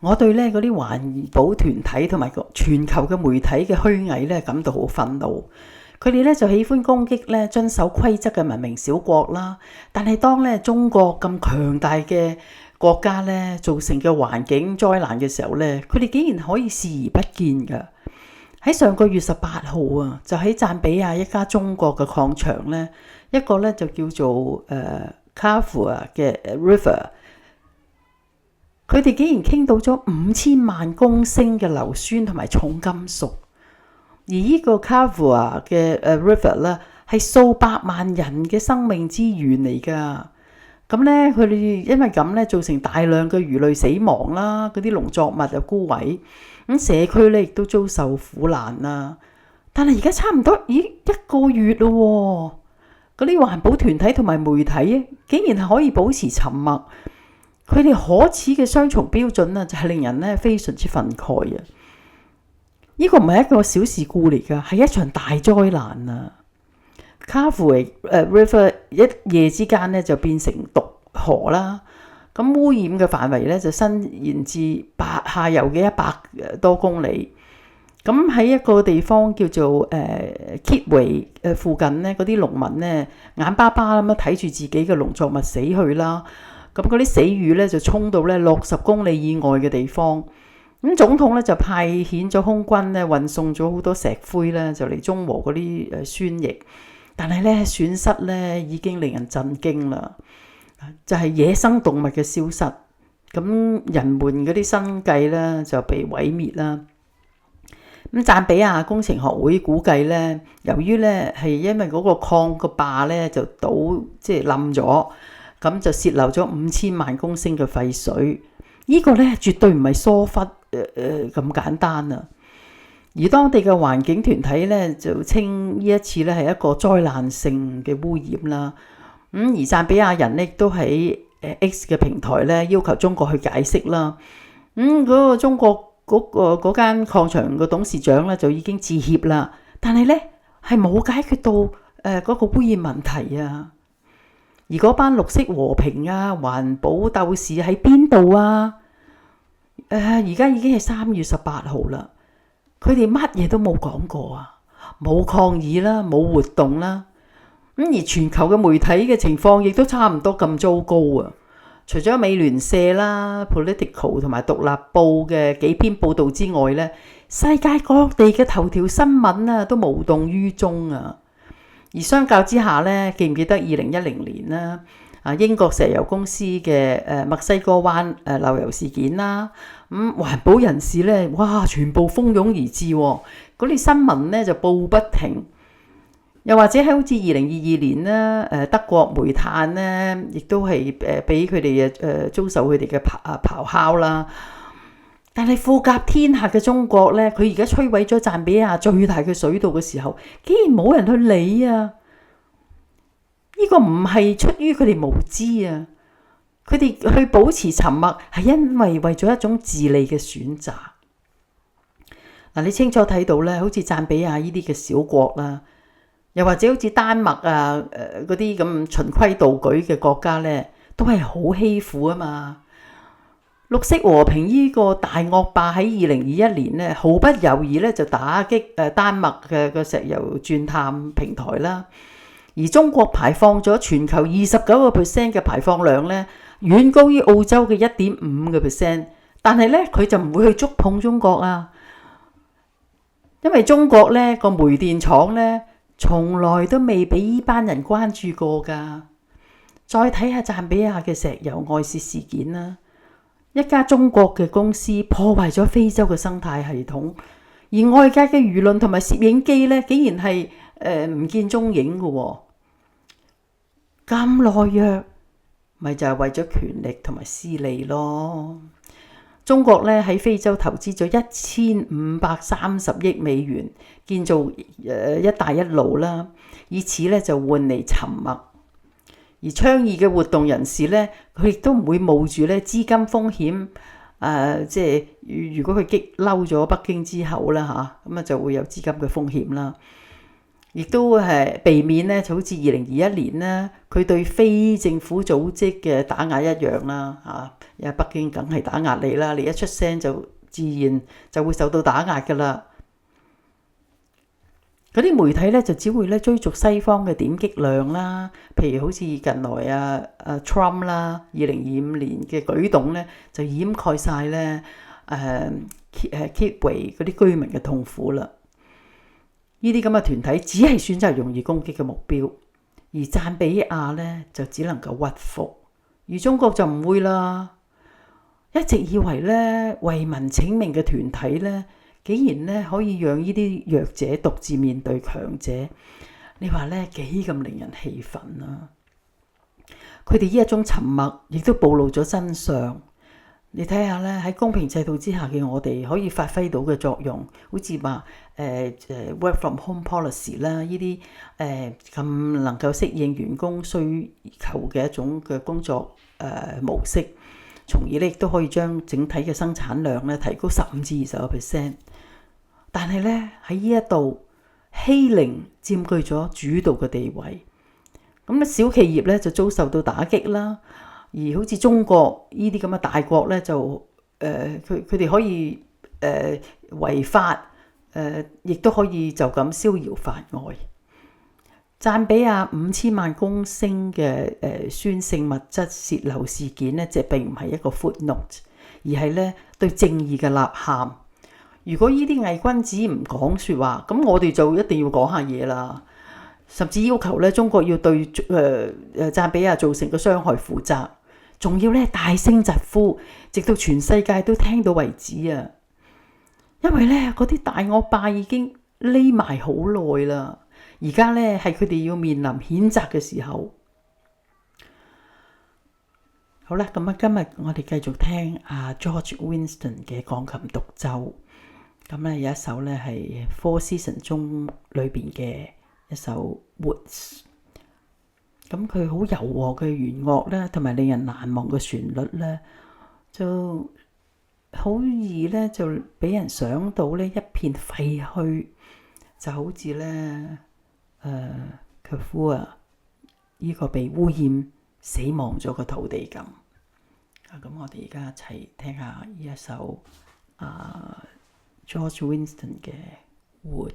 我對咧嗰啲環保團體同埋個全球嘅媒體嘅虛偽咧感到好憤怒。佢哋咧就喜歡攻擊咧遵守規則嘅文明小國啦，但係當咧中國咁強大嘅國家咧造成嘅環境災難嘅時候咧，佢哋竟然可以視而不見㗎。喺上個月18號啊，就喺贊比亞一家中國嘅礦場咧，一個咧就叫做Kafua 嘅 River， 佢哋竟然傾到咗5000萬公升嘅硫酸同埋重金屬。而呢個 Kafua 嘅River 咧，係數百萬人嘅生命資源嚟㗎。咁咧，佢哋因為咁咧，造成大量嘅魚類死亡啦，嗰啲農作物就枯萎，咁社區咧亦都遭受苦難啦。但係而家差唔多1個月咯，嗰啲環保團體同埋媒體竟然係可以保持沉默，佢哋可恥嘅雙重標準啊，就係令人咧非常之憤慨啊！呢個唔係一個小事故嚟㗎，係一場大災難啊！Kafua River 一夜之間咧就變成毒河啦，咁污染嘅範圍咧就伸延至下游嘅100多公里。咁喺一個地方叫做Kitwe 附近咧，嗰啲農民咧眼巴巴咁樣睇住自己嘅農作物死去啦。咁嗰啲死魚咧就衝到咧60公里以外嘅地方。咁總統咧就派遣咗空軍咧運送咗好多石灰咧，就嚟中和嗰啲酸液。但係咧損失咧已經令人震驚啦，就係野生動物嘅消失，咁人們嗰啲生計咧就被毀滅啦。咁贊比亞工程學會估計咧，由於咧係因為嗰個礦個壩咧就即係冧咗，咁就泄漏咗5000萬公升嘅廢水。呢個咧絕對唔係疏忽咁簡單啊！而當地嘅環境團體咧就稱呢一次咧係一個災難性嘅污染啦。而贊比亞人咧亦都喺X 嘅平台咧要求中國去解釋啦。嗰個中國嗰間礦場嘅董事長咧就已經致歉啦，但係咧係冇解決到嗰個污染問題啊。而嗰班綠色和平啊、環保鬥士喺邊度啊？而家已經係3月18號啦。佢哋乜嘢都冇講過啊，冇抗議啦，冇活動啦。而全球嘅媒體嘅情況亦都差唔多咁糟糕啊。除咗美聯社啦、Political 同埋獨立報嘅幾篇報導之外咧，世界各地嘅頭條新聞啊都無動於衷啊。而相較之下咧，記唔記得2010年啦？英國石油公司嘅墨西哥灣漏油事件啦，環保人士咧，哇，全部蜂擁而至，嗰啲新聞咧就報不停。又或者係好似2022年啦，德國煤炭咧，亦都係俾佢哋遭受佢哋嘅咆哮啦。但係富甲天下嘅中國咧，佢而家摧毀咗贊比亞最大嘅水道嘅時候，竟然冇人去理啊！呢個唔係出於佢哋無知啊，佢哋去保持沉默係因為咗一種自利嘅選擇。你清楚睇到咧，好似贊比亞呢啲嘅小國啦，又或者好似丹麥啊嗰啲咁循規蹈矩嘅國家咧，都係好欺負啊嘛。綠色和平呢個大惡霸喺2021年咧，毫不猶豫咧就打擊丹麥嘅石油鑽探平台啦。而中國排放咗全球29% 嘅排放量咧，遠高於澳洲嘅1.5%，但係咧佢就唔會去觸碰中國啊，因為中國咧個煤電廠咧從來都未俾呢班人關注過㗎。再睇下贊比亞嘅石油外泄事件啦，一家中國嘅公司破壞咗非洲嘅生態系統，而外界嘅輿論同埋攝影機咧，竟然係唔見蹤影嘅喎。咁懦弱，咪就係為咗權力同埋私利咯。中國咧喺非洲投資咗1530億美元建造一帶一路啦，以此咧就換嚟沉默。而倡議嘅活動人士咧，佢亦都唔會冒住咧資金風險，即係如果佢激嬲咗北京之後啦嚇，咁就會有資金嘅風險啦。亦都係避免咧，就好似2021年咧，佢對非政府組織嘅打壓一樣啦嚇。因為北京梗係打壓你啦，你一出聲就自然就會受到打壓噶啦。嗰啲媒體咧就只會咧追逐西方嘅點擊量啦，譬如好似近來Trump 啦，2025年嘅舉動咧就掩蓋晒咧Kyiv 嗰啲居民嘅痛苦啦。呢啲咁嘅團體只係選擇容易攻擊嘅目標，而贊比亞咧就只能夠屈服，而中國就唔會啦。一直以為咧為民請命嘅團體咧，竟然咧可以讓呢啲弱者獨自面對強者，你話咧幾咁令人氣憤啊！佢哋呢一種沉默，亦都暴露咗真相。你睇下咧，喺公平制度之下嘅我哋可以發揮到嘅作用，好似話work from home policy 啦，呢啲咁能夠適應員工需求嘅一種嘅工作模式，從而咧亦都可以將整體嘅生產量咧提高15至20%。但係咧喺呢一度欺凌佔據咗主導嘅地位，咁咧小企業咧就遭受到打擊啦。而好似中國呢啲咁嘅大國咧，就佢哋可以違法，亦都可以就咁逍遙法外。贊比亞5000萬公升嘅酸性物質洩漏事件咧，就並唔係一個 footnote， 而係咧對正義嘅吶喊。如果呢啲偽君子唔講説話，咁我哋就一定要講下嘢啦，甚至要求咧中國要對贊比亞造成嘅傷害負責。仲要咧大聲疾呼，直到全世界都聽到為止啊！因為咧嗰啲大惡霸已經匿埋好耐啦，而家咧係佢哋要面臨譴責嘅時候。好啦，咁今日我哋繼續聽George Winston 嘅鋼琴獨奏。咁咧有一首咧係 Four Seasons 中裏邊嘅一首 Woods。咁佢好柔和嘅弦樂咧，同埋令人難忘嘅旋律咧，就好易咧就俾人想到咧一片廢墟，就好似咧Kafua 呢個被污染死亡咗嘅土地咁。咁我哋而家一齊聽下呢一首George Winston 嘅 Wood。